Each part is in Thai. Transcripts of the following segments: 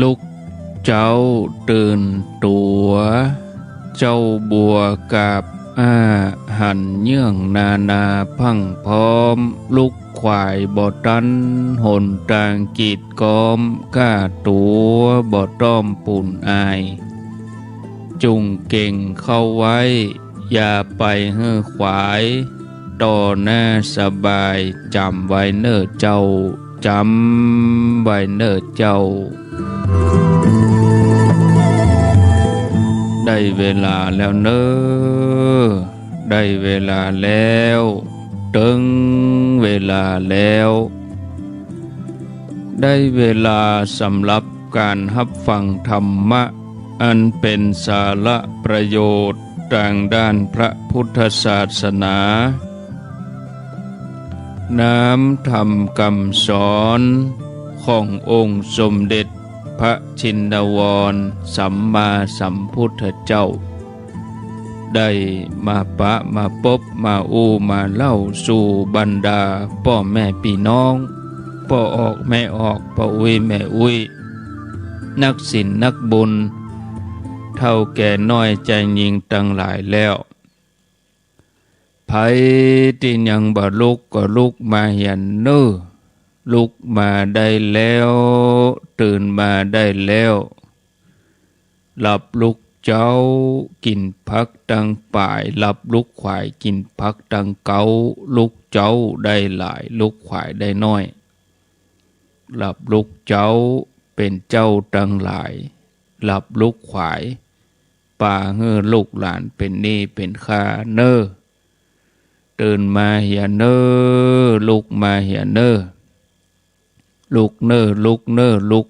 ลูกเจ้าตื่นตัวเจ้าบัวกับอาหันเยื่องนาพังพร้อมลูกควายบ่ตันหนตางกีดกอมก้าตัวบ่ต้อมปุ่นอายจุงเก่งเข้าไว้อย่าไปเฮือขวายต่อหน้าสบายจำไว้เน้อเจ้าจำไว้เน้อเจ้าได้เวลาแล้วเน้อได้เวลาแล้วถึงเวลาแล้วได้เวลาสำหรับการรับฟังธรรมะอันเป็นสาระประโยชน์ทางด้านพระพุทธศาสนาน้ำธรรมคำสอนขององค์สมเด็จพระชินวรสัมมาสัมพุทธเจ้าได้มาปะมาพบมามาเล่าสู่บรรดาพ่อแม่พี่น้องพ่อออกแม่ออกพ่ออุ้ยแม่อุ้ยนักศีลนักบุญเท่าแก่น้อยใจยิงตั้งหลายแล้วไผที่ยังบ่ลุกก็ลุกมาเหียนเน้อลุกมาได้แล้วตื่นมาได้แล้วหลับลุกเจ้ากินพักดังป่ายหลับลุกขวายกินพักดังเกาลุกเจ้าได้หลายลุกขวายได้น้อยหลับลุกเจ้าเป็นเจ้าดังหลายหลับลุกขวายป่าเฮือลูกหลานเป็นนี่เป็นข้าเน้อตื่นมาเหียเน้อลุกมาเหียเน้อลุกเน้อลุกเน้อลุก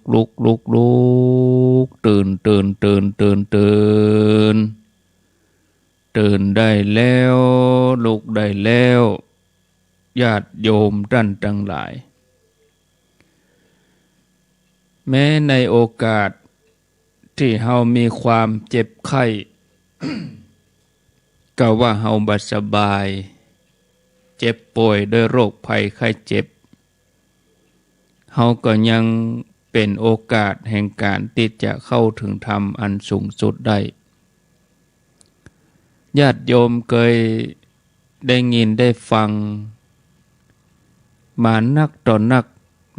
ตื่นตื่นได้แล้วลุกได้แล้วญาติโยมท่านทั้งหลายแม้ในโอกาสที่เฮามีความเจ็บไข้ ก็ว่าเฮาบ่สบายเจ็บป่วยด้วยโรคภัยไข้เจ็บเฮาก็ยังเป็นโอกาสแห่งการที่จะเข้าถึงธรรมอันสูงสุดได้ญาติโยมเคยได้ยินได้ฟังมานักต่อนัก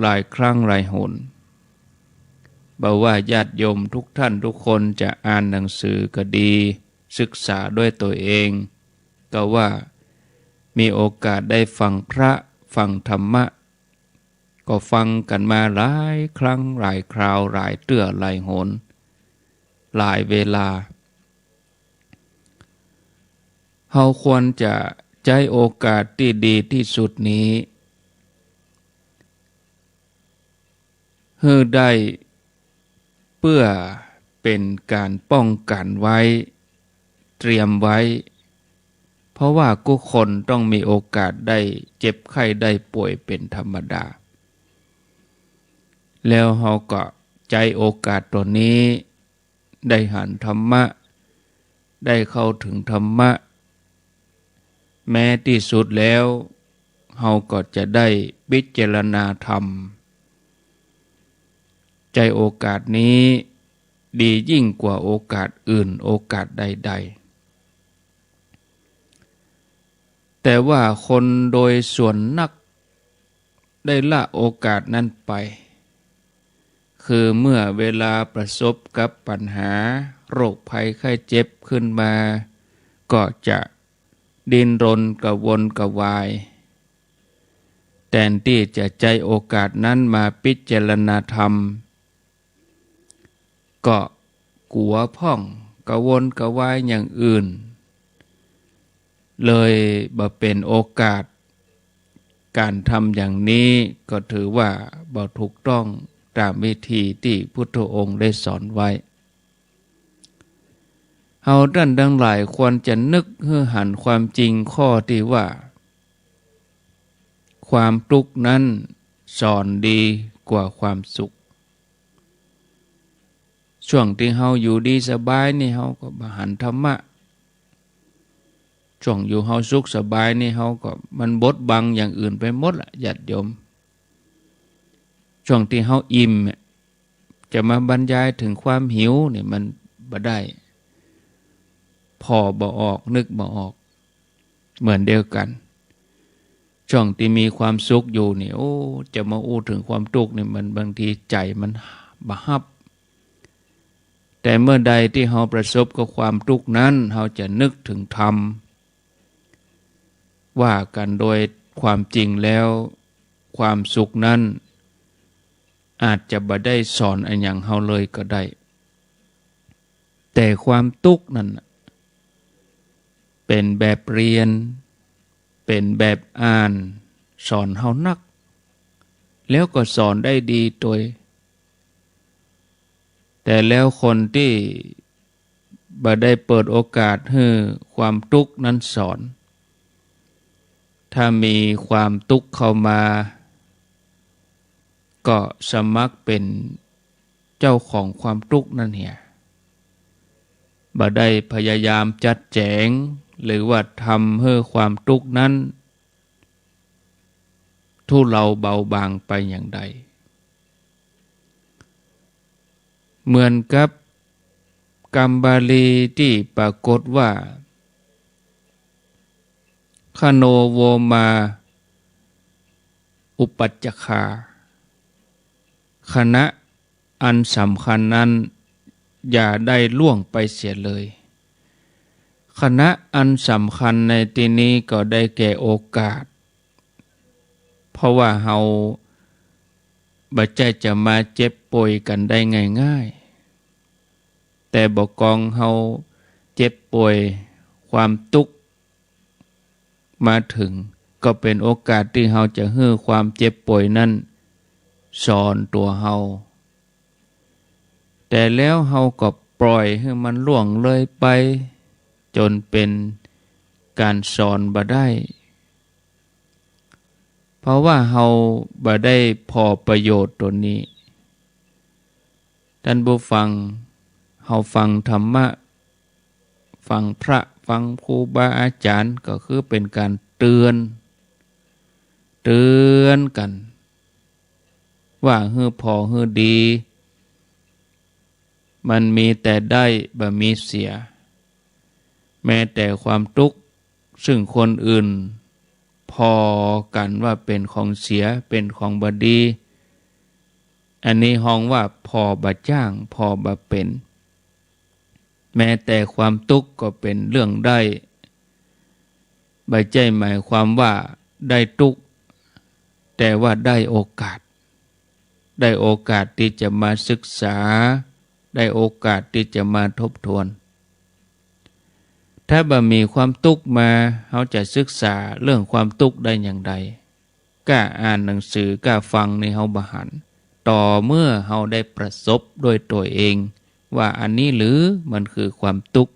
หลายครั้งหลายหนบอกว่าญาติโยมทุกท่านทุกคนจะอ่านหนังสือก็ดีศึกษาด้วยตัวเองก็ว่ามีโอกาสได้ฟังพระฟังธรรมะก็ฟังกันมาหลายครั้งหลายคราวหลายเตื้อหลายหนหลายเวลาเฮาควรจะใช้โอกาสที่ดีที่สุดนี้ให้ได้เพื่อเป็นการป้องกันไว้เตรียมไว้เพราะว่าทุกคนต้องมีโอกาสได้เจ็บไข้ได้ป่วยเป็นธรรมดาแล้วเราก็ใจโอกาสตัวนี้ได้หันธรรมะได้เข้าถึงธรรมะแม้ที่สุดแล้วเราก็จะได้พิจารณาธรรมใจโอกาสนี้ดียิ่งกว่าโอกาสอื่นโอกาสใดๆแต่ว่าคนโดยส่วนนักได้ละโอกาสนั้นไปคือเมื่อเวลาประสบกับปัญหาโรคภัยไข้เจ็บขึ้นมาก็จะดิ้นรนกระวนกระวายแทนที่จะใจโอกาสนั้นมาพิจารณาธรรมก็กลัวพ่องกระวนกระวายอย่างอื่นเลยบ่เป็นโอกาสการทำอย่างนี้ก็ถือว่าบ่ถูกต้องตามวิธีที่พุทธองค์ได้สอนไว้เฮาท่านทั้งหลายควรจะนึกให้หันความจริงข้อที่ว่าความทุกข์นั้นสอนดีกว่าความสุขช่วงที่เฮาอยู่ดีสบายนี่เฮาก็บหันธรรมะช่วงอยู่เฮาสุขสบายนี่เฮาก็มันบดบังอย่างอื่นไปหมดละญาติโยมช่วงที่เฮาอิ่ม จะมาบรรยายถึงความหิวเนี่ยมันบ่ได้พอบ่ออกนึกบ่ออกเหมือนเดียวกันช่วงที่มีความสุขอยู่นี่โอ้จะมาอู้ถึงความทุกข์นี่มันบางทีใจมันบะฮับแต่เมื่อใดที่เราประสบกับความทุกข์นั้นเราจะนึกถึงธรรมว่ากันโดยความจริงแล้วความสุขนั้นอาจจะบ่ได้สอนอันอย่างเฮาเลยก็ได้แต่ความทุกข์นั้นเป็นแบบเรียนเป็นแบบอ่านสอนเฮานักแล้วก็สอนได้ดีโดยแต่แล้วคนที่บ่ได้เปิดโอกาสให้ความทุกข์นั้นสอนถ้ามีความทุกข์เข้ามาก็สมัครเป็นเจ้าของความทุกข์นั่นเหียบ่ได้พยายามจัดแจงหรือว่าทำให้ความทุกข์นั้นทุเลาเบาบางไปอย่างใดเหมือนกับคำบาลีที่ปรากฏว่าคโนโวมาอุปัจจคาคณะอันสำคัญนั้นอย่าได้ล่วงไปเสียเลยคณะอันสำคัญในที่นี้ก็ได้แก่โอกาสเพราะว่าเฮาบ่ใจจะมาเจ็บป่วยกันได้ง่ายๆแต่บ่กองเฮาเจ็บป่วยความทุกข์มาถึงก็เป็นโอกาสที่เฮาจะให้ความเจ็บป่วยนั้นสอนตัวเฮาแต่แล้วเฮาก็ปล่อยให้มันล่วงเลยไปจนเป็นการสอนบ่ได้เพราะว่าเฮาบ่ได้พอประโยชน์ตัวนี้ท่านผู้ฟังเฮาฟังธรรมะฟังพระฟังครูบาอาจารย์ก็คือเป็นการเตือนกันว่าฮื้อพอฮื้อดีมันมีแต่ได้บ่มีเสียแม้แต่ความทุกข์ซึ่งคนอื่นพอกันว่าเป็นของเสียเป็นของบ่ดีอันนี้ฮ้องว่าพอบ่จ้างพอบ่เป็นแม้แต่ความทุกข์ก็เป็นเรื่องได้บ่ใช่หมายความว่าได้ทุกข์แต่ว่าได้โอกาสที่จะมาศึกษาได้โอกาสที่จะมาทบทวนถ้าบ่มีความทุกข์มาเขาจะศึกษาเรื่องความทุกข์ได้อย่างไรกล้าอ่านหนังสือกล้าฟังในเฮาบ่หันต่อเมื่อเฮาได้ประสบด้วยตัวเองว่าอันนี้หรือมันคือความทุกข์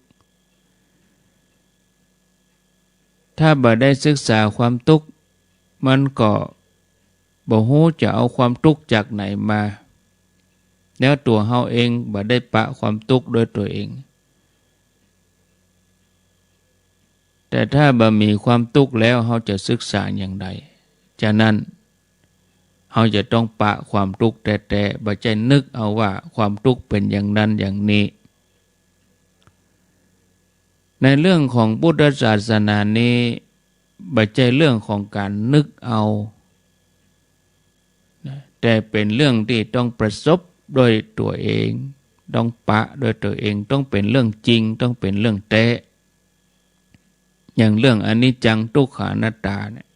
ถ้าบ่ได้ศึกษาความทุกข์มันก็บ่ฮู้จะเอาความทุกข์จากไหนมาแล้วตัวเฮาเองบ่ได้ปะความทุกข์ด้วยตัวเองแต่ถ้าบ่มีความทุกข์แล้วเฮาจะศึกษาอย่างไรฉะนั้นเฮาจะต้องปะความทุกข์แต่บ่ใช่นึกเอาว่าความทุกข์เป็นอย่างนั้นอย่างนี้ในเรื่องของพุทธศาสนานี้บ่ใช่เรื่องของการนึกเอาแต่เป็นเรื่องที่ต้องประสบด้วยตัวเองต้องปะด้วยตัวเองต้องเป็นเรื่องจริงต้องเป็นเรื่องแท้อย่างเรื่องอนิจจังทุกขังอนัตตาเนี่ย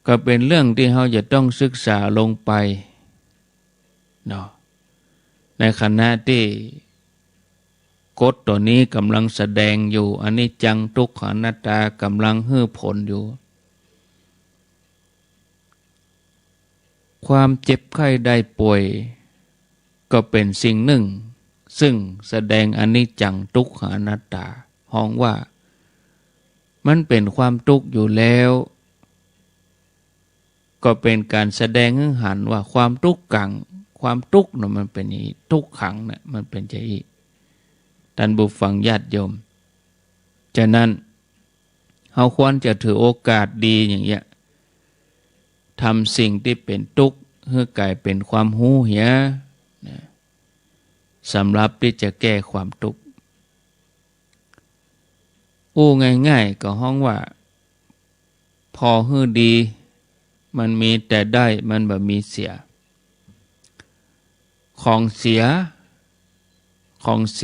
ก็เป็นเรื่องที่เราจะต้องศึกษาลงไปเนาะในขณะที่กฎตัวนี้กำลังแสดงอยู่อนิจจังทุกขังอนัตตากำลังให้ผลอยู่ความเจ็บไข้ได้ป่วยก็เป็นสิ่งหนึ่งซึ่งแสดงอนิจจังทุกขังอนัตตาฮ้องว่ามันเป็นความทุกข์อยู่แล้วก็เป็นการแสดงให้เห็นว่าความทุกข์ขังความทุกข์น่ะมันเป็นอย่างนี้ทุกขังน่ะมันเป็นอย่างนี้ท่านผู้ฟังญาติโยมฉะนั้นเฮาควรจะถือโอกาสดีอย่างเงี้ยทำสิ่งที่เป็นทุกข์ให้กลายเป็นความหูเหีย สำหรับที่จะแก้ความทุกข์อู้ง่ายๆก็ห้องว่าพอฮื้อดีมันมีแต่ได้มันบ่มีเสียของเสี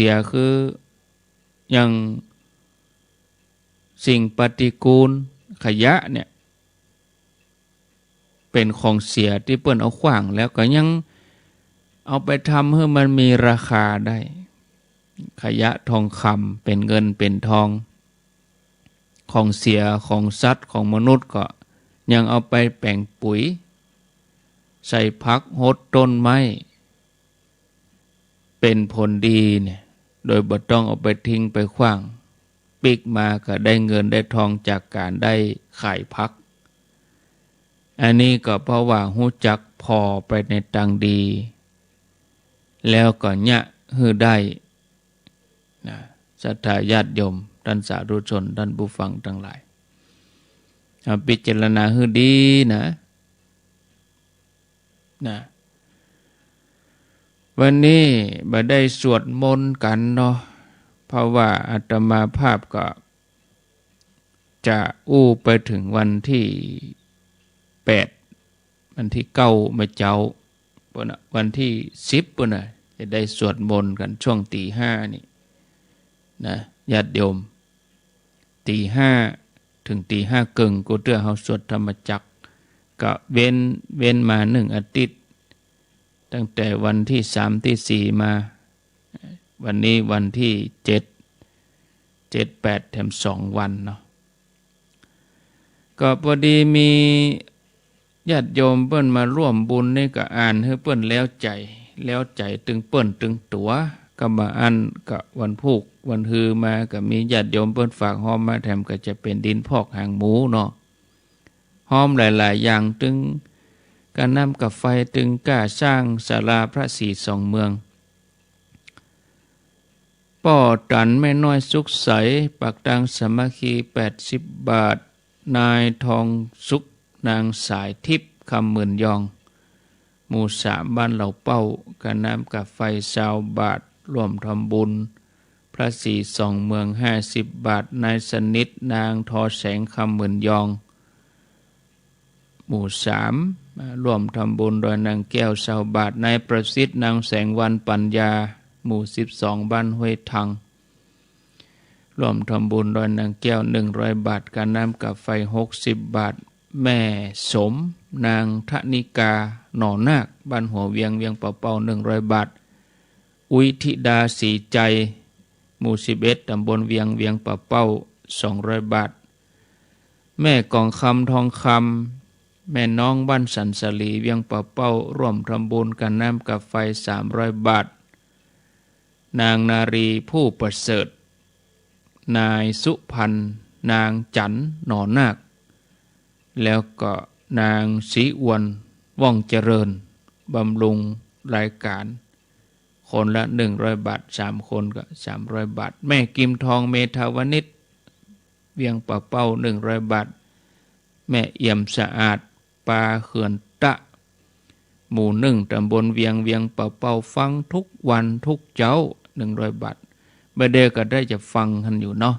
ยคืออย่างสิ่งปฏิกูลขยะเนี่ยเป็นของเสียที่เปิ้นเอาขว้างแล้วก็ยังเอาไปทำให้มันมีราคาได้ขยะทองคำเป็นเงินเป็นทองของเสียของสัตว์ของมนุษย์ก็ยังเอาไปแปลงปุ๋ยใส่พักโหดต้นไม้เป็นผลดีเนี่ยโดยบ่ต้องเอาไปทิ้งไปขว้างปิกมาก็ได้เงินได้ทองจากการได้ขายพักอันนี้ก็เพราะว่าฮู้จักพอไปในทางดีแล้วก็ยะฮื้อได้นะศรัทธาญาติโยมท่านสาธุชนท่านผู้ฟังทั้งหลายพิจารณาฮื้อดีนะวันนี้บ่ได้สวดมนต์กันเนาะเพราะว่าอาตมาภาพก็จะอู้ไปถึงวันที่8วันที่9มาเจ้าปุ่นน่ะวันที่10ปุ่นน่ะจะได้สวดมนต์กันช่วงตี 5นี่นะญาติโยมตี 5ถึงตี 5 ครึ่งกูเตื้อเฮาสวดธรรมจักรก็เว้นมา1อาทิตย์ตั้งแต่วันที่3ที่4มาวันนี้วันที่7 8แถม2วันเนาะก็พอดีมีญาติโยมเปิ้นมาร่วมบุญนี่ก็อ่านให้เปิ้นแล้วใจตึงเปิ้นตึงตัวก็มาอ่านก็วันพุกวันฮือมาก็มีญาติโยมเปิ้นฝากหอมมาแถมก็จะเป็นดินพอกหางหมูเนาะหอมหลายๆอย่างตึงการนำกับไฟตึงกล้าสร้างศาลาพระศรีสองเมืองป้อตันแม่น้อยสุขใสปักดังสามัคคี80 บาทนายทองสุขนางสายทิพย์คำหมื่นยองหมู่3บ้านเหล่าเป้าการน้ำกับไฟ20 บาทร่วมทำบุญพระศรีสองเมือง50 บาทนายสนิทนางทอแสงคำหมื่นยองหมู่3ร่วมทำบุญโดยนางแก้ว20 บาทนายประสิทธิ์นางแสงวันปัญญาหมู่12บ้านห้วยทังร่วมทำบุญโดยนางแก้ว100 บาทการน้ำกับไฟ60 บาทแม่สมนางทนิกาหน่อนาคบ้านหัวเวียงเป่า100 บาทอุยธิดาสีใจหมู่11ตำบลเวียงเป่า200 บาทแม่กองคำทองคำแม่น้องบ้านสันสลีเวียงเป่าร่วมทำบุญกันน้ำกับไฟ300 บาทนางนารีผู้ประเสริฐนายสุพันธ์นางจันหน่อนาคแล้วก็นางศรีอวนว่องเจริญบำรุงรายการคนละ100 บาท3คนก็300 บาทแม่กิมทองเมธาวนิชเวียงเป่า100 บาทแม่เอี่ยมสะอาดปาเขื่อนตะหมู่1ตำบลเวียงเป่าฟังทุกวันทุกเจ้า100 บาทเมื่อเดก็ได้จะฟังกันอยู่เนาะ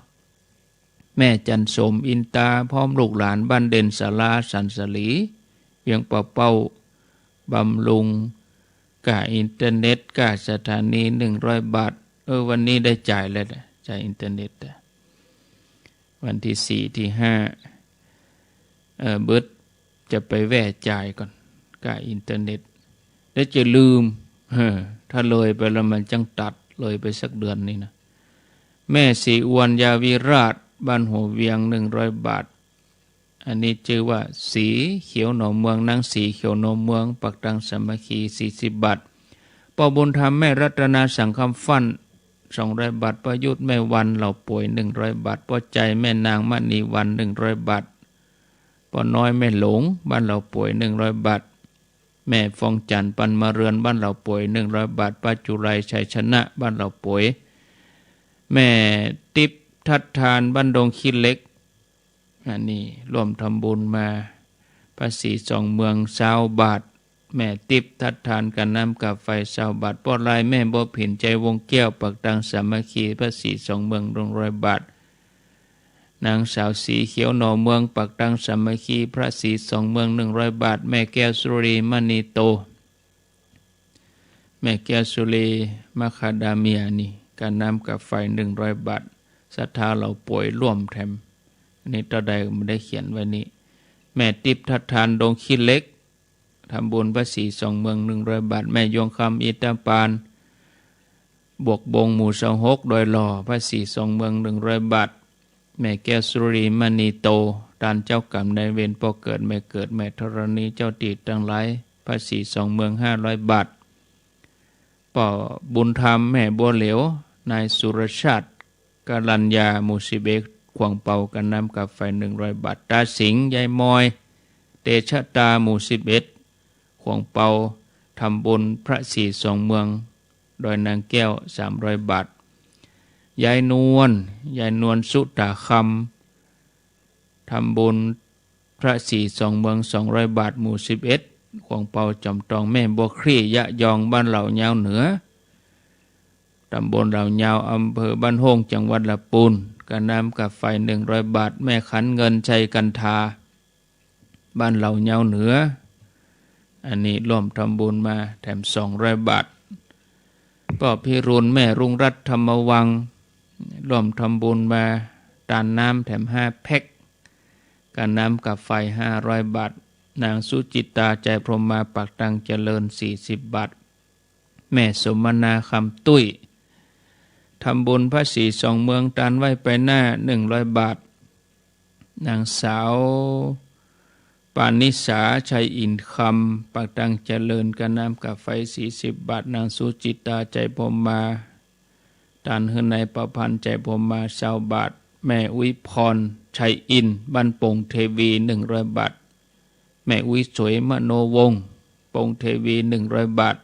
แม่จันสมอินตาพร้อมลูกหลานบ้านเด่นศาลาสันสลีเวียงเป่าบำรุงกาอินเทอร์เน็ตกาสถานี100 บาทวันนี้ได้จ่ายแล้วจ่ายอินเทอร์เน็ตวันที่4ที่5เบิดจะไปแว่จ่ายก่อนกาอินเทอร์เน็ตแล้วจะลืมถ้าเลยไปแล้วมันจังตัดเลยไปสักเดือนนี่นะแม่ศรีอวนยาวิราชบ้านหัวเวียง100 บาทอันนี้ชื่อว่าสีเขียวหนองเมืองนางสีเขียวหนองเมืองปักดังสามัคคี40 บาทปอบุญธรรมแม่รัตนาสังคำฟัน200 บาทประยุทธ์แม่วันเหล่าป่วย100 บาทปอใจแม่นางมณีวัน100 บาทปอน้อยแม่หลงบ้านเหล่าป่วย100 บาทแม่ฟองจันทร์ปันมาเรือนบ้านเหล่าป่วย100 บาทป้าจุไรชัยชนะบ้านเหล่าป่วยแม่ติ๊บทัดทานบ้านดงขี้เล็กอันนี้ร่วมทำบุญมาภาษี2 เมือง20 บาท แม่ติบทัดทานกันน้ำกับไฟเสาบาทปอดลายแม่บ่ผินใจวงแก้วปักตังสามัคคีพระศรีสองเมือง100 บาทนางสาวสีเขียวหนอเมืองปักตังสามัคคีพระศรีสองเมือง100 บาทแม่แก้วสุรีมณีโตแม่แก้วสุรีมาคาดาเมียนี่การน้ำกับไฟ100 บาทศรัทธาเราป่วยร่วมแถมนี่ต่อใดไม่ได้เขียนไว้นี้แม่ติบทัดทานดงขี้เล็กทำบุญพระศรีสองเมือง100 บาทแม่ยงคำอิตาปานบวกบงหมู่26โดยหล่อพระศรีสองเมือง100 บาทแม่แก้วสุรีมณีโตตานเจ้ากรรมนายเวรพอเกิดแม่ธรณีเจ้าตีตั้งหลายพระศรีสองเมือง500 บาทป่อบุญธรรมแม่บัวเหลวนายสุรชาติกาลัญญาหมู่11ขวงเป่ากันน้ำกับไฟ100 บาทตาสิงห์ยายมอยเตชะตาหมู่11ขวงเป่าทำบุญพระศรีสองเมืองโดยนางแก้ว300 บาทยายนวลสุตาคำทำบุญพระศรีสองเมือง200 บาทหมู่11ขวงเป่าจอมตองแม่บัวคลี่ยะยองบ้านเหล่ายาวเหนือตำบลเหล่ายาวอำเภอบ้านโฮงจังหวัดลำพูนกันน้ำกับไฟ100 บาทแม่ขันเงินชัยกันทาบ้านเหล่ายาวเหนืออันนี้ร่วมทำบุญมาแถม200 บาทป่อพิรุณแม่รุ่งรัตน์ธรรมวังร่วมทำบุญมาตานน้ำแถม5 แพ็คกันน้ำกับไฟ500 บาทนางสุจิตาใจพรหมมาปักตังเจริญ40 บาทแม่สมนาคำตุ้ยทำบุญพระศรีสองเมืองตานไว้ไปหน้า100 บาทนางสาวปานิสาชัยอินคำปักตังเจริญกันน้ำกับไฟ40 บาทนางสุจิตาใจพรหมมาตานหืนในประพันธ์ใจพรหมมา20 บาทแม่อุยพรชัยอินบ้านปงเทวี100 บาทแม่อุยสวยมโนวงศ์ปงเทวี100 บาท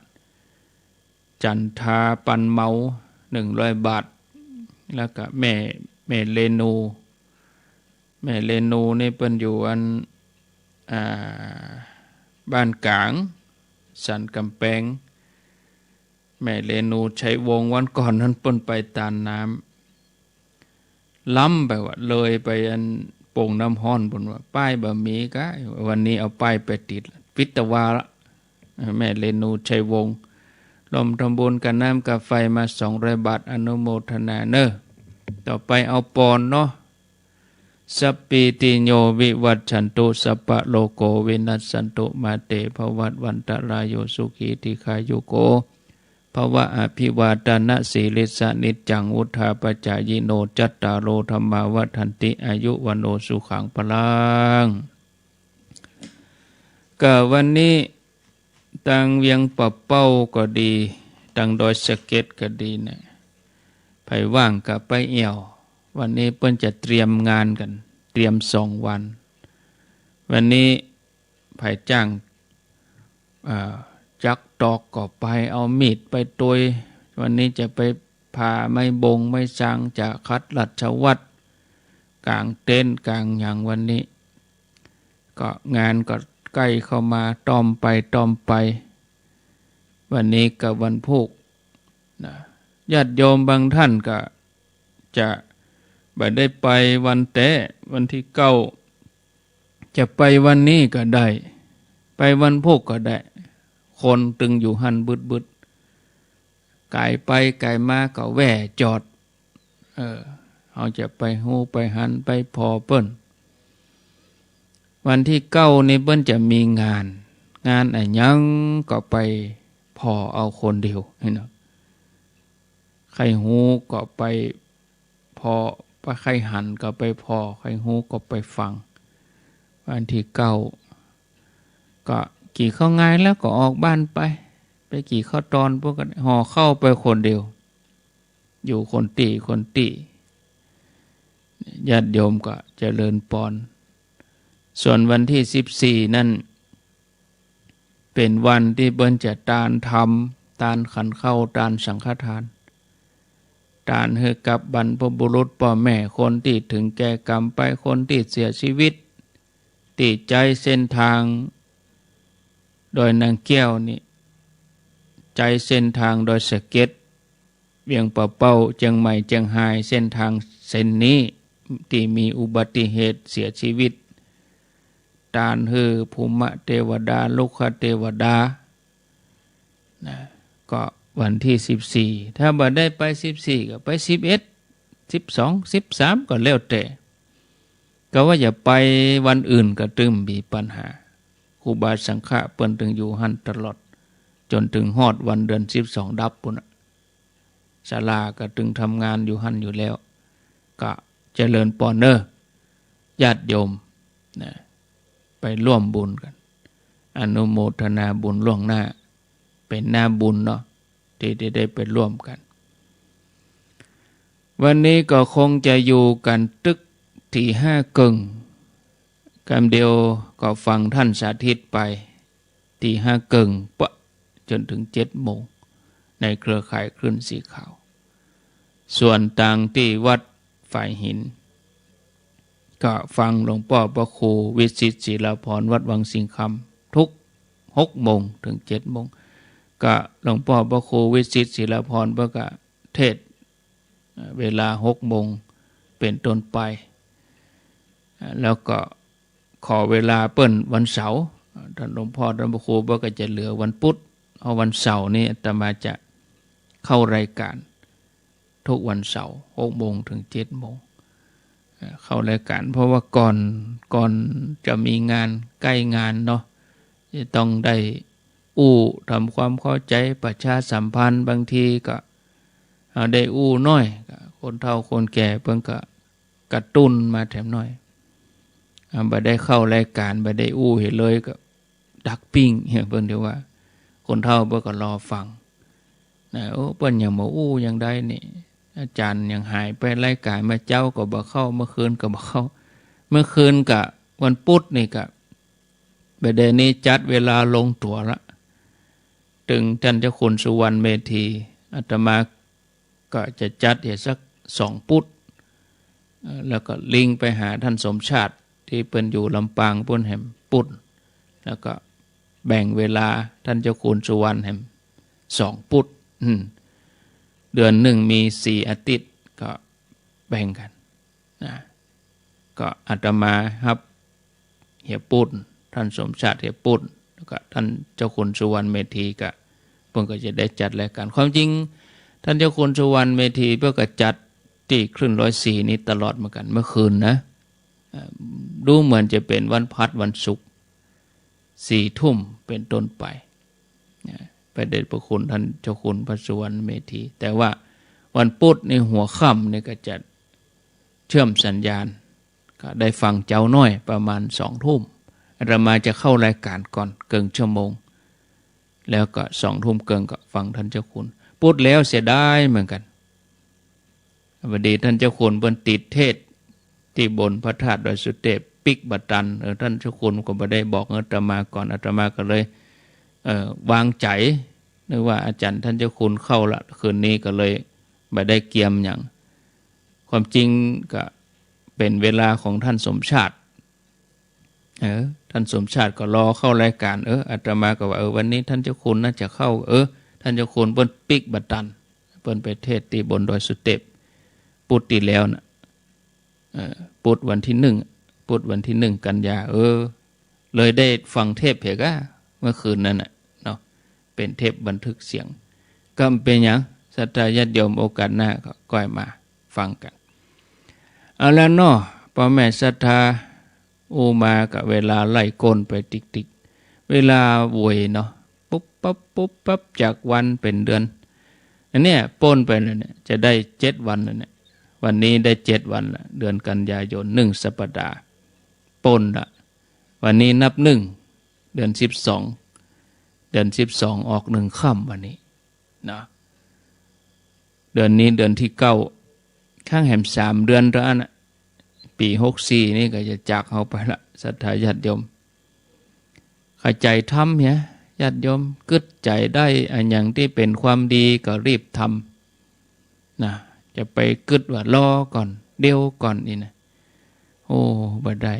จันทาปันเมา100 บาทแล้วก็แม่เลนูนี่เปิ้นอยู่อันบ้านกลางสันกำแพงแม่เลนูใช้วงวันก่อนนั้นเปิ้นไปตานน้ำล้ำไปว่าเลยไปอันโป่งน้ำห้อนบนว่าป้ายบะหมี่ก็วันนี้เอาป้ายไปติดวิตวาละแม่เลนูใช้วงลมทำบุญกันน้ำกับไฟมา200 บาทอนุโมทนาเนอต่อไปเอาปอนเนาะสัพพิติโยวิวัชชันตุสัพพะโลโกวินัสสันตุมาเตภวัตวันตรายโยสุขีติขายุโกภวะอภิวาทนาสีลิสานิจจังวุธาปจายโนจัตตารโอธรรมาวัฏันติอายุวโนสุขังพลังก็วันนี้ตังเวียงปะเป้าก็ดีตังดอยสะเก็ดก็ดีนะไผว่างก็ไปเอี่ยววันนี้เปิ้นจะเตรียมงานกันเตรียม2 วันวันนี้ไผจ้างจักตอกก็ไปเอามีดไปตุยวันนี้จะไปพาไม้บงไม้จางจากคัดลัชวัดกลางเต็นท์กลางอย่างวันนี้ก็งานก็ใกล้เข้ามาต้อมไปวันนี้กับวันพุธนะญาติโยมบางท่านก็จะบ่ได้ไปวันแต่วันที่9จะไปวันนี้ก็ได้ไปวันพุธก็ได้คนตึงอยู่หันบึดไก่ไปไก่มาก็แว่จอดเขาจะไปหูไปหันไปพอเปิ้นวันที่9นี่เปิ้นจะมีงานอะไรยังก็ไปพอเอาคนเดียวเนาะใครหูก็ไปพอใครหันก็ไปพอใครหูก็ไปฟังวันที่9ก็กี่ข้าวง่ายแล้วก็ออกบ้านไปกี่ข้าวตอนพวกกันห่อเข้าไปคนเดียวอยู่คนตีญาติโยมก็เจริญปอนส่วนวันที่14นั่นเป็นวันที่เบิ้นจะตานธรรมตานขันเข้าตานสังฆทานตานให้กับบรรพบุรุษพ่อแม่คนที่ถึงแก่กรรมไปคนที่เสียชีวิตติดใจเส้นทาง ดอยนางแก้วนี่ใจเส้นทางดอยสะเก็ดเวียงป่าเป้าเชียงใหม่เชียงรายเส้นทางเส้นนี้ที่มีอุบัติเหตุเสียชีวิตตานฮือภูมิเทวดาลุกขเทวดานะก็วันที่14ถ้าบ่ได้ไป14ก็ไป11 12 13ก็แล้วแต่ก็ว่าอย่าไปวันอื่นก็ตึมมีปัญหาครูบาสังฆะเปิ้นถึงอยู่หั่นตลอดจนถึงฮอดวันเดือน12ดับปุ่นศาลาก็ถึงทำงานอยู่หั่นอยู่แล้วก็เจริญปอนเนอร์ญาติโยมนะไปร่วมบุญกันอนุโมทนาบุญล่วงหน้าเป็นหน้าบุญเนาะที่ได้ไปร่วมกันวันนี้ก็คงจะอยู่กันตึกที่5กึ่งกำเดียวก็ฟังท่านสาธิตไปที่5กึ่งปะจนถึง7 โมงในเครือข่ายคลื่นสีขาวส่วนต่างที่วัดฝ่ายหินก็ฟังหลวงพ่อพระครูวิสิตศิลาภรณ์วัดวังสิงคำทุก6 โมงถึง7 โมงก็หลวงพ่อพระครูวิสิตศิลาภรณ์เพื่อก็เทศเวลา6 โมงเป็นต้นไปแล้วก็ขอเวลาเปิ้นวันเสาร์ท่านหลวงพ่อท่านพระครูเพื่อก็จะเหลือวันพุธเอาวันเสาร์นี้อาตมาจะเข้ารายการทุกวันเสาร์6 โมงถึง7 โมงเข้ารายการเพราะว่าก่อนจะมีงานใกล้งานเนาะจะต้องได้ทำความเข้าใจประชาสัมพันธ์บางทีก็ได้น้อยคนเฒ่าคนแก่เพิ่นก็กระตุ้นมาแถมน้อยบ่ได้เข้ารายการบ่ได้เห็นเลยก็ดักปิ้งเพิ่นเดี๋ยวว่าคนเฒ่าเพิ่นก็รอฟังนะเพิ่นยังบ่ยังได้นี่อาจารย์ยังหายไปรายการมาเจ้าก็บ่เข้าเมื่อคืนก็บ่เข้าเมื่อคืนก็วันพุธนี่ก็ประเด็นนี้จัดเวลาลงตัวละถึงท่านเจ้าคุณสุวรรณเมธีอาตมาก็จะจัดสัก2 พุธแล้วก็ลิงไปหาท่านสมชาติที่เป็นอยู่ลำปางพุ่นแห่มพุธแล้วก็แบ่งเวลาท่านเจ้าคุณสุวรรณแห่ม2 พุธเดือนหนึ่งมี4 อาทิตย์ก็แบ่งกันนะก็อาตมาครับเหียปุ้นท่านสมชาติเหียปุ้นแล้วก็ท่านเจ้าคุณสุวรรณเมธีก็เพิ่นก็จะได้จัดรายการความจริงท่านเจ้าคุณสุวรรณเมธีเพิ่นก็จัดที่คลื่น104นี้ตลอดเหมือนกันเมื่อคืนนะดูเหมือนจะเป็นวันพัดวันศุกร์4 ทุ่มเป็นต้นไปพระเดชพระคุณท่านเจ้าคุณพระสุวรรณเมธีแต่ว่าวันพุธในหัวค่ำนี่ก็จะเชื่อมสัญญาณก็ได้ฟังเจ้าน้อยประมาณ2 ทุ่มอาตมาจะเข้ารายการก่อนเกินชั่วโมงแล้วก็2 ทุ่มเกินก็ฟังท่านเจ้าคุณพุธแล้วเสียดายเหมือนกันพอดีท่านเจ้าคุณเพิ่นติดเทศที่บนพระธาตุดอยสุเทพปิกบัดตันท่านเจ้าคุณก็บ่ได้บอกอาตมาก่อนอาตมาก็เลยวางใจนึกว่าอาจารย์ท่านเจ้าคุณเข้าละคืนนี้ก็เลยไม่ได้เกียมอย่างความจริงก็เป็นเวลาของท่านสมชาติท่านสมชาติก็รอเข้ารายการอาตมาก็ว่าวันนี้ท่านเจ้าคุณน่าจะเข้าท่านเจ้าคุณเปิ้นปิกบัดตันเปิ้นไปเทศที่บนดอยสุเทพพุธที่แล้วนะพุธวันที่1พุธวันที่1 กันยาเลยได้ฟังเทปเพกะเมื่อคืนนั้นน่ะเนาะเป็นเทปบันทึกเสียงก็เป็นหยังศรัทธาญาติโยมโอกาสหน้าก็ก้อยมาฟังกันเอาละเนาะพ่อแม่ศรัทธามากับเวลาไล่ก้นไปติ๊กๆเวลาโวยเนาะปุ๊บปั๊บจากวันเป็นเดือนอันเนี้ยป้นไปเลยเนี่ยจะได้7 วันแล้วเนี่ยวันนี้ได้7 วันละเดือนกันยายน1 สัปดาห์ป้นละวันนี้นับ1 เดือน12ออก1 ค่ำวันนี้นะเดือนนี้เดือนที่9ข้างแหม3 เดือนแล้วนะปี64นี่ก็จะจากเอาไปละศรัทธาญาติโยมเข้าใจทำเนี่ยญาติโยมกึดใจได้อันอย่างที่เป็นความดีก็รีบทำนะจะไปกึดว่ารอก่อนเดี๋ยวก่อนนี่นะบ่ได้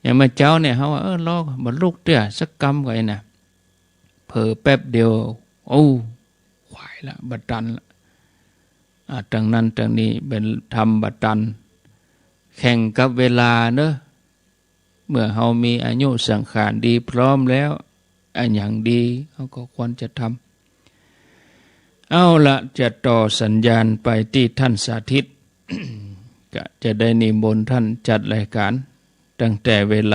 อย่างเมื่อเจ้าเนี่ยเขาว่ารอบ่ลูกเตี้ยสักกรรมก่อนนะ เผลอแป๊บเดียวโอ้ขวายละบัดตันละดังนั้นดังนี้เป็นทำบัดตันแข่งกับเวลาเนอะเมื่อเฮามีอายุสังขารดีพร้อมแล้วอันอย่างดีเขาก็ควรจะทำเอาละจะต่อสัญญาณไปที่ท่านสาธิต ก็จะได้นิมนต์ท่านจัดรายการตั้งแต่เวลา